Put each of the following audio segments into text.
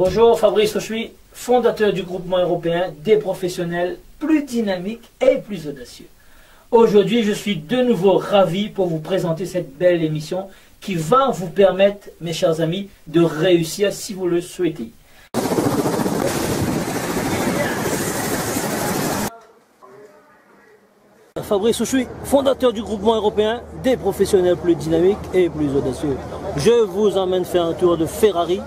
Bonjour, Fabrice Auchuy, fondateur du groupement européen des professionnels plus dynamiques et plus audacieux. Aujourd'hui, je suis de nouveau ravi pour vous présenter cette belle émission qui va vous permettre, mes chers amis, de réussir si vous le souhaitez. Fabrice Auchuy, fondateur du groupement européen des professionnels plus dynamiques et plus audacieux. Je vous emmène faire un tour de Ferrari.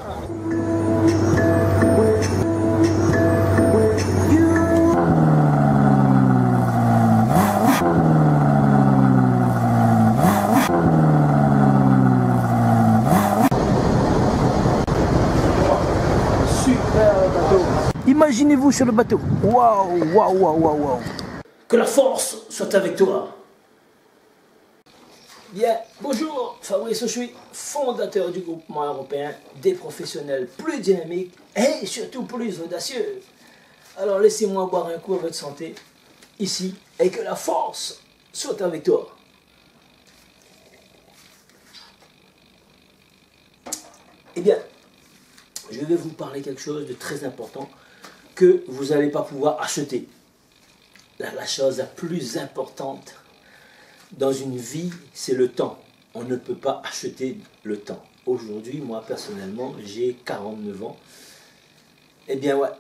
Imaginez-vous sur le bateau. Waouh, waouh, waouh, waouh, waouh. Que la force soit avec toi. Bien, bonjour, Fabrice Auchuy, fondateur du groupement européen des professionnels plus dynamiques et surtout plus audacieux. Alors laissez-moi boire un coup à votre santé, ici, et que la force soit avec toi. Eh bien, je vais vous parler quelque chose de très important que vous n'allez pas pouvoir acheter. La chose la plus importante dans une vie, c'est le temps. On ne peut pas acheter le temps. Aujourd'hui, moi personnellement, j'ai 49 ans. Eh bien ouais,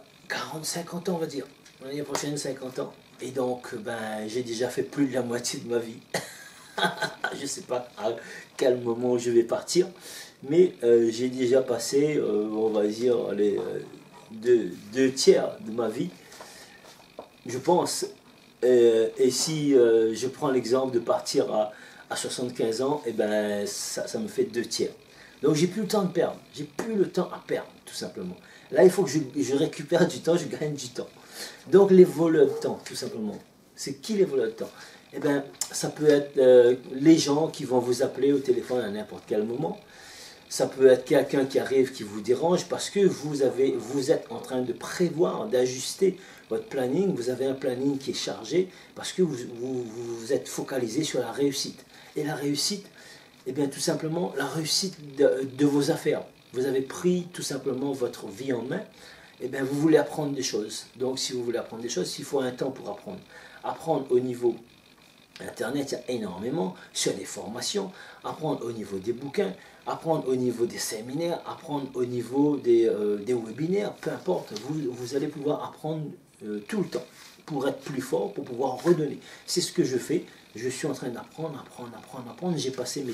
50 ans on va dire. L'année prochaine, 50 ans. Et donc, ben, j'ai déjà fait plus de la moitié de ma vie. Je ne sais pas à quel moment je vais partir. Mais j'ai déjà passé, on va dire, les deux tiers de ma vie. Je pense. Et si je prends l'exemple de partir à 75 ans, eh ben, ça me fait 2 tiers. Donc j'ai plus le temps de perdre, j'ai plus le temps à perdre, tout simplement. Là, il faut que je récupère du temps, je gagne du temps. Donc les voleurs de temps, tout simplement. C'est qui les voleurs de temps? Eh bien, ça peut être les gens qui vont vous appeler au téléphone à n'importe quel moment. Ça peut être quelqu'un qui arrive, qui vous dérange parce que vous êtes en train de prévoir, d'ajuster votre planning. Vous avez un planning qui est chargé parce que vous êtes focalisé sur la réussite. Et la réussite, eh bien tout simplement, la réussite de vos affaires. Vous avez pris tout simplement votre vie en main. Eh bien vous voulez apprendre des choses. Donc si vous voulez apprendre des choses, il faut un temps pour apprendre. Apprendre au niveau Internet, il y a énormément sur des formations, apprendre au niveau des bouquins, apprendre au niveau des séminaires, apprendre au niveau des webinaires, peu importe, vous allez pouvoir apprendre tout le temps pour être plus fort, pour pouvoir redonner. C'est ce que je fais, je suis en train d'apprendre, apprendre. J'ai passé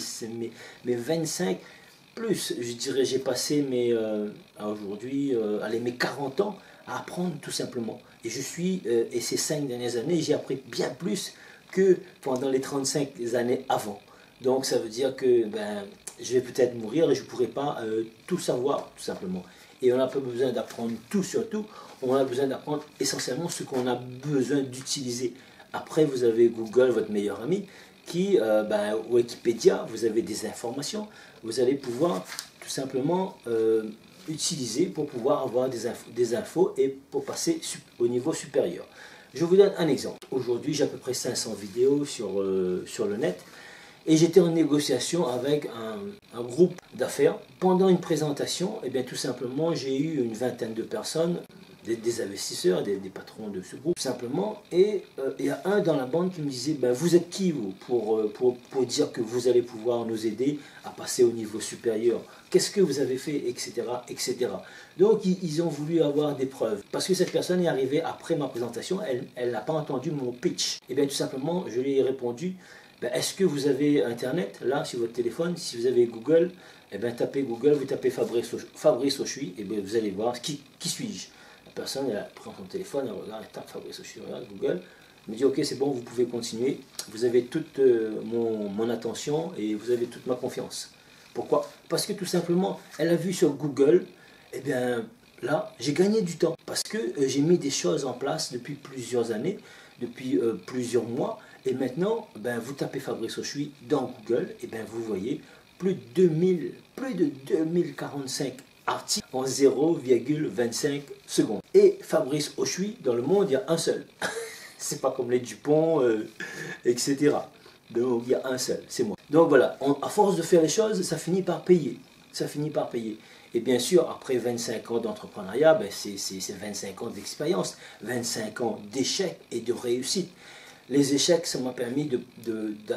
mes 25, plus je dirais j'ai passé aujourd'hui mes 40 ans à apprendre tout simplement. Et je suis, et ces 5 dernières années, j'ai appris bien plus que pendant les 35 années avant. Donc ça veut dire que ben, je vais peut-être mourir et je ne pourrai pas tout savoir, tout simplement. Et on n'a pas besoin d'apprendre tout sur tout, on a besoin d'apprendre essentiellement ce qu'on a besoin d'utiliser. Après, vous avez Google, votre meilleur ami, qui, Wikipédia, vous avez des informations, vous allez pouvoir tout simplement utiliser pour pouvoir avoir des infos et pour passer au niveau supérieur. Je vous donne un exemple. Aujourd'hui, j'ai à peu près 500 vidéos sur le net et j'étais en négociation avec un groupe d'affaires. Pendant une présentation, eh bien, tout simplement, j'ai eu une vingtaine de personnes, des investisseurs, des patrons de ce groupe, tout simplement. Et il y a un dans la bande qui me disait, ben, vous êtes qui vous pour dire que vous allez pouvoir nous aider à passer au niveau supérieur? Qu'est-ce que vous avez fait, etc., etc. Donc, ils ont voulu avoir des preuves. Parce que cette personne est arrivée après ma présentation, elle n'a pas entendu mon pitch. Et bien, tout simplement, je lui ai répondu, ben, est-ce que vous avez Internet, là, sur votre téléphone? Si vous avez Google, eh bien, tapez Google, vous tapez Fabrice Auchuy, et bien, vous allez voir qui suis-je. La personne, elle prend son téléphone, elle regarde, elle tape Fabrice Auchuy, regarde Google, elle me dit, ok, c'est bon, vous pouvez continuer, vous avez toute mon attention et vous avez toute ma confiance. Pourquoi? Parce que tout simplement, elle a vu sur Google, eh bien là, j'ai gagné du temps. Parce que j'ai mis des choses en place depuis plusieurs années, depuis plusieurs mois. Et maintenant, ben, vous tapez Fabrice Auchuy dans Google, et bien vous voyez plus de 2045 articles en 0,25 secondes. Et Fabrice Auchuy, dans le monde, il y a un seul. C'est pas comme les Dupont, etc. Donc il y a un seul, c'est moi. Donc voilà, à force de faire les choses, ça finit par payer. ça finit par payer. Et bien sûr, après 25 ans d'entrepreneuriat, ben c'est 25 ans d'expérience, 25 ans d'échecs et de réussite. Les échecs, ça m'a permis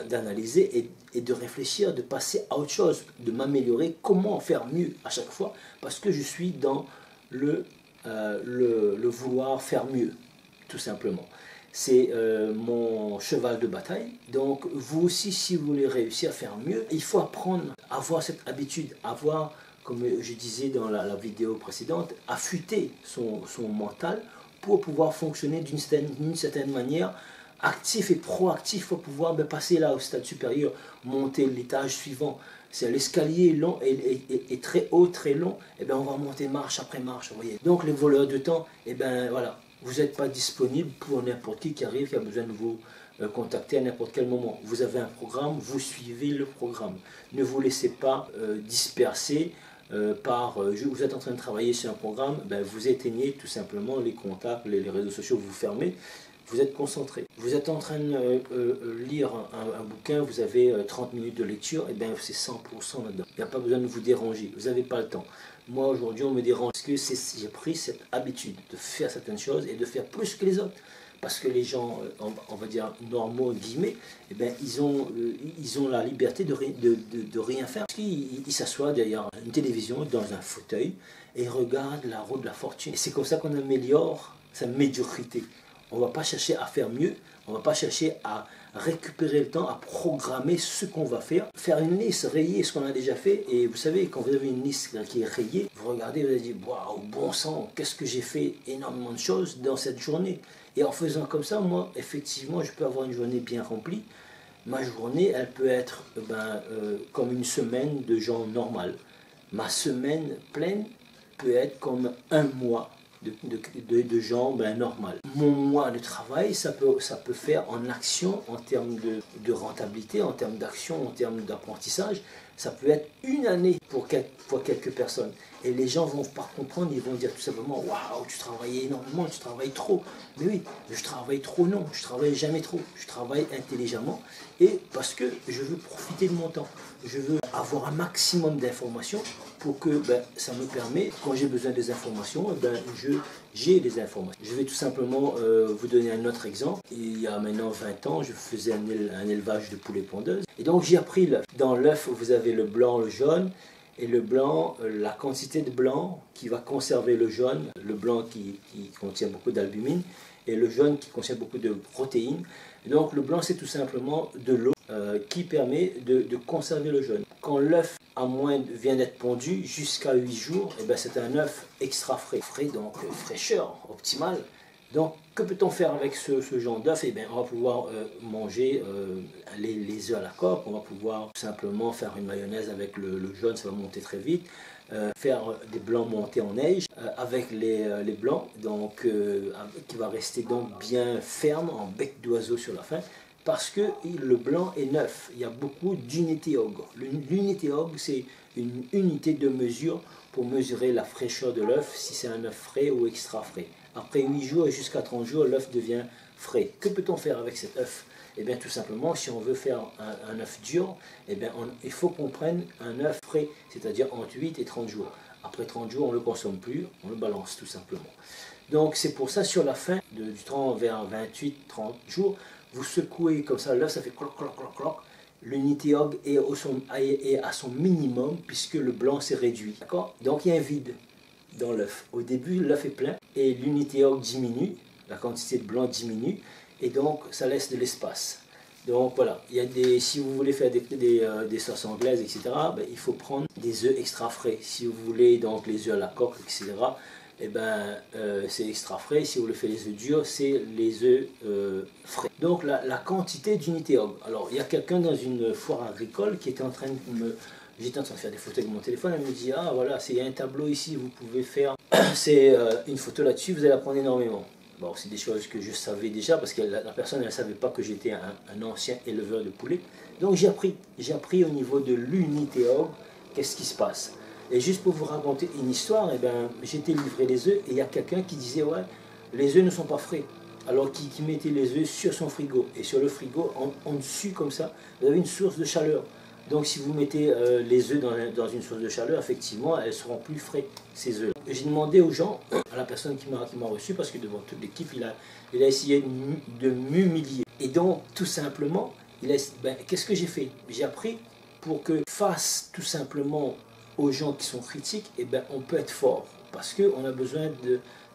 d'analyser et de réfléchir, de passer à autre chose, de m'améliorer, comment faire mieux à chaque fois, parce que je suis dans le vouloir faire mieux, tout simplement. C'est mon cheval de bataille. Donc vous aussi, si vous voulez réussir à faire mieux, il faut apprendre à avoir cette habitude, à avoir, comme je disais dans la vidéo précédente, affûter son mental pour pouvoir fonctionner d'une certaine manière, actif et proactif pour pouvoir passer là au stade supérieur, monter l'étage suivant. C'est l'escalier long et très haut, très long, et bien on va monter marche après marche, vous voyez. Donc les voleurs de temps, et bien voilà, vous n'êtes pas disponible pour n'importe qui arrive, qui a besoin de vous contacter à n'importe quel moment. Vous avez un programme, vous suivez le programme. Ne vous laissez pas disperser vous êtes en train de travailler sur un programme, vous éteignez tout simplement les contacts, les réseaux sociaux, vous fermez. Vous êtes concentré. Vous êtes en train de lire un bouquin, vous avez 30 minutes de lecture, et bien c'est 100% là-dedans. Il n'y a pas besoin de vous déranger, vous n'avez pas le temps. Moi aujourd'hui on me dérange parce que j'ai pris cette habitude de faire certaines choses et de faire plus que les autres. Parce que les gens, on va dire normaux, guillemets, eh bien, ils ont la liberté de rien faire. Ils s'assoient derrière une télévision, dans un fauteuil, et ils regardent la roue de la fortune. Et c'est comme ça qu'on améliore sa médiocrité. On ne va pas chercher à faire mieux, on ne va pas chercher à récupérer le temps, à programmer ce qu'on va faire, faire une liste, rayer ce qu'on a déjà fait. Et vous savez, quand vous avez une liste qui est rayée, vous regardez, vous allez dire, waouh, bon sang, qu'est-ce que j'ai fait énormément de choses dans cette journée. Et en faisant comme ça, moi, effectivement, je peux avoir une journée bien remplie. Ma journée, elle peut être comme une semaine de gens normaux. Ma semaine pleine peut être comme un mois de gens normaux. Mon mois de travail, ça peut faire en action, en termes de rentabilité, en termes d'action, en termes d'apprentissage, ça peut être une année pour quelques personnes. Et les gens vont pas comprendre, ils vont dire tout simplement, waouh, tu travailles énormément, tu travailles trop. Mais oui, je travaille trop, non, je travaille jamais trop. Je travaille intelligemment et parce que je veux profiter de mon temps. Je veux avoir un maximum d'informations pour que ça me permet, quand j'ai besoin des informations, j'ai des informations. Je vais tout simplement vous donner un autre exemple. Il y a maintenant 20 ans, je faisais un élevage de poulets pondeuses. Et donc j'ai appris l'œuf. Dans l'œuf, vous avez le blanc, le jaune. Et le blanc, la quantité de blanc qui va conserver le jaune, le blanc qui contient beaucoup d'albumine, et le jaune qui contient beaucoup de protéines. Et donc le blanc, c'est tout simplement de l'eau qui permet de conserver le jaune. Quand l'œuf vient d'être pondu jusqu'à 8 jours, c'est un œuf extra frais. Frais, donc fraîcheur optimale. Donc, que peut-on faire avec ce genre d'œuf? On va pouvoir manger les œufs à la coque, on va pouvoir simplement faire une mayonnaise avec le jaune, ça va monter très vite, faire des blancs montés en neige avec les blancs, donc qui va rester donc bien ferme, en bec d'oiseau sur la fin, parce que le blanc est neuf. Il y a beaucoup d'unités ogres. L'unité ogre, c'est une unité de mesure pour mesurer la fraîcheur de l'œuf, si c'est un œuf frais ou extra frais. Après 8 jours et jusqu'à 30 jours, l'œuf devient frais. Que peut-on faire avec cet œuf? Tout simplement, si on veut faire un œuf dur, il faut qu'on prenne un œuf frais, c'est-à-dire entre 8 et 30 jours. Après 30 jours, on ne le consomme plus, on le balance tout simplement. Donc c'est pour ça, sur la fin du temps vers 28-30 jours, vous secouez comme ça, l'œuf, ça fait cloc, cloc, cloc, cloc. L'unité ogre est à son minimum puisque le blanc s'est réduit. Donc il y a un vide dans l'œuf. Au début, l'œuf est plein et l'unité ogre diminue, la quantité de blanc diminue et donc ça laisse de l'espace. Donc voilà, si vous voulez faire des sauces anglaises, etc., il faut prendre des œufs extra frais. Si vous voulez donc les œufs à la coque, etc., c'est extra frais. Si vous voulez faire les œufs durs, c'est les œufs frais. Donc la quantité d'unité ogre. Alors il y a quelqu'un dans une foire agricole qui était en train de J'étais en train de faire des photos avec mon téléphone, elle me dit, ah voilà, il y a un tableau ici, vous pouvez faire une photo là-dessus, vous allez apprendre énormément. Bon, c'est des choses que je savais déjà, parce que la personne, elle ne savait pas que j'étais un ancien éleveur de poulets. Donc j'ai appris au niveau de l'unité ogre, qu'est-ce qui se passe. Et juste pour vous raconter une histoire, j'étais livré les œufs, et il y a quelqu'un qui disait, ouais, les œufs ne sont pas frais. Alors qui mettait les œufs sur son frigo. Et sur le frigo, en dessus comme ça, vous avez une source de chaleur. Donc si vous mettez les œufs dans une source de chaleur, effectivement, elles seront plus frais, ces œufs. J'ai demandé aux gens, à la personne qui m'a reçu, parce que devant toute l'équipe, il a essayé de m'humilier. Et donc, tout simplement, qu'est-ce que j'ai fait? J'ai appris pour que face tout simplement aux gens qui sont critiques, on peut être fort. Parce qu'on a besoin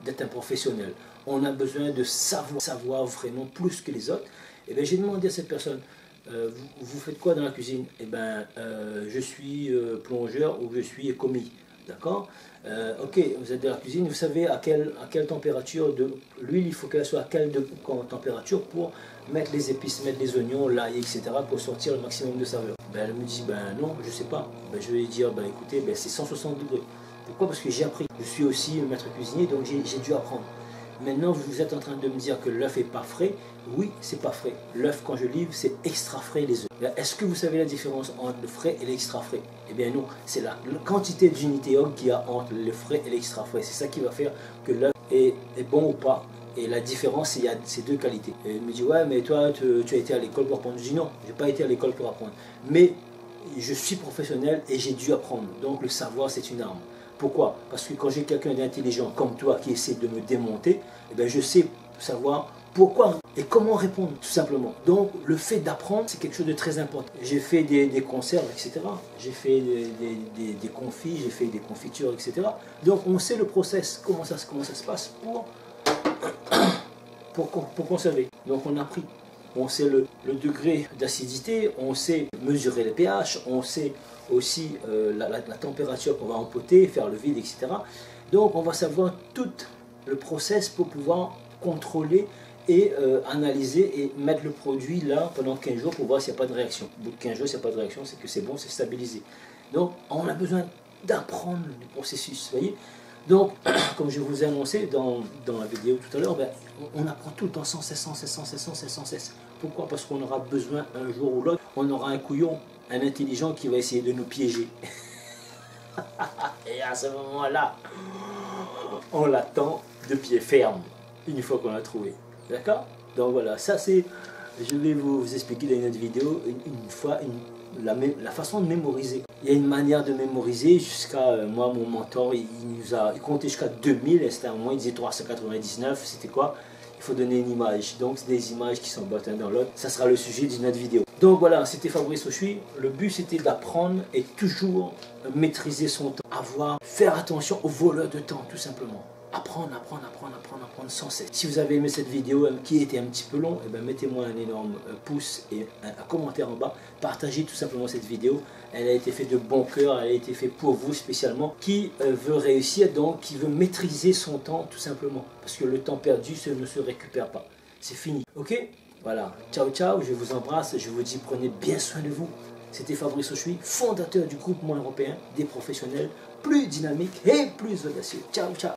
d'être un professionnel. On a besoin de savoir vraiment plus que les autres. J'ai demandé à cette personne, vous faites quoi dans la cuisine? Je suis plongeur ou je suis commis. D'accord? Ok, vous êtes dans la cuisine, vous savez à quelle température de l'huile, il faut qu'elle soit à quelle température pour mettre les épices, mettre les oignons, l'ail, etc. pour sortir le maximum de saveur. Elle me dit, non, je ne sais pas. Je vais lui dire, écoutez, c'est 160 degrés. Pourquoi? Parce que j'ai appris. Je suis aussi maître cuisinier, donc j'ai dû apprendre. Maintenant, vous êtes en train de me dire que l'œuf n'est pas frais. Oui, c'est pas frais. L'œuf, quand je livre, c'est extra frais les œufs. Est-ce que vous savez la différence entre le frais et l'extra frais? Eh bien non, c'est la quantité d'unité homme qu'il y a entre le frais et l'extra frais. C'est ça qui va faire que l'œuf est bon ou pas. Et la différence, il y a ces deux qualités. Et il me dit, ouais, mais toi, tu as été à l'école pour apprendre. Je dis non, je n'ai pas été à l'école pour apprendre. Mais je suis professionnel et j'ai dû apprendre. Donc le savoir, c'est une arme. Pourquoi? Parce que quand j'ai quelqu'un d'intelligent comme toi qui essaie de me démonter, je sais savoir pourquoi et comment répondre, tout simplement. Donc, le fait d'apprendre, c'est quelque chose de très important. J'ai fait des conserves, etc. J'ai fait des confits, j'ai fait des confitures, etc. Donc, on sait le process, comment ça se passe pour conserver. Donc, on a appris. On sait le degré d'acidité, on sait mesurer les pH, on sait aussi la température qu'on va empoter, faire le vide, etc. Donc on va savoir tout le process pour pouvoir contrôler et analyser et mettre le produit là pendant 15 jours pour voir s'il n'y a pas de réaction. Au bout de 15 jours, s'il n'y a pas de réaction, c'est que c'est bon, c'est stabilisé. Donc on a besoin d'apprendre le processus, voyez. Donc, comme je vous ai annoncé dans la vidéo tout à l'heure, on apprend tout le temps sans cesse. Pourquoi? Parce qu'on aura besoin un jour ou l'autre, on aura un couillon, un intelligent qui va essayer de nous piéger. Et à ce moment-là, on l'attend de pied ferme, une fois qu'on l'a trouvé. D'accord? Donc voilà, ça c'est, je vais vous expliquer dans une autre vidéo, la façon de mémoriser. Il y a une manière de mémoriser jusqu'à, moi mon mentor, il comptait jusqu'à 2000, et c'était à moi, il disait 399, c'était quoi? Il faut donner une image, donc c'est des images qui sont bottes l'un dans l'autre, ça sera le sujet d'une autre vidéo. Donc voilà, c'était Fabrice Auchuy, le but c'était d'apprendre et toujours maîtriser son temps, faire attention aux voleurs de temps tout simplement. Apprendre sans cesse. Si vous avez aimé cette vidéo qui était un petit peu long, mettez-moi un énorme pouce et un commentaire en bas. Partagez tout simplement cette vidéo. Elle a été faite de bon cœur, elle a été faite pour vous spécialement, qui veut réussir, donc qui veut maîtriser son temps tout simplement. Parce que le temps perdu ne se récupère pas. C'est fini. Ok? Voilà. Ciao, ciao. Je vous embrasse. Je vous dis prenez bien soin de vous. C'était Fabrice Auchuy, fondateur du groupement européen des professionnels plus dynamiques et plus audacieux. Ciao, ciao.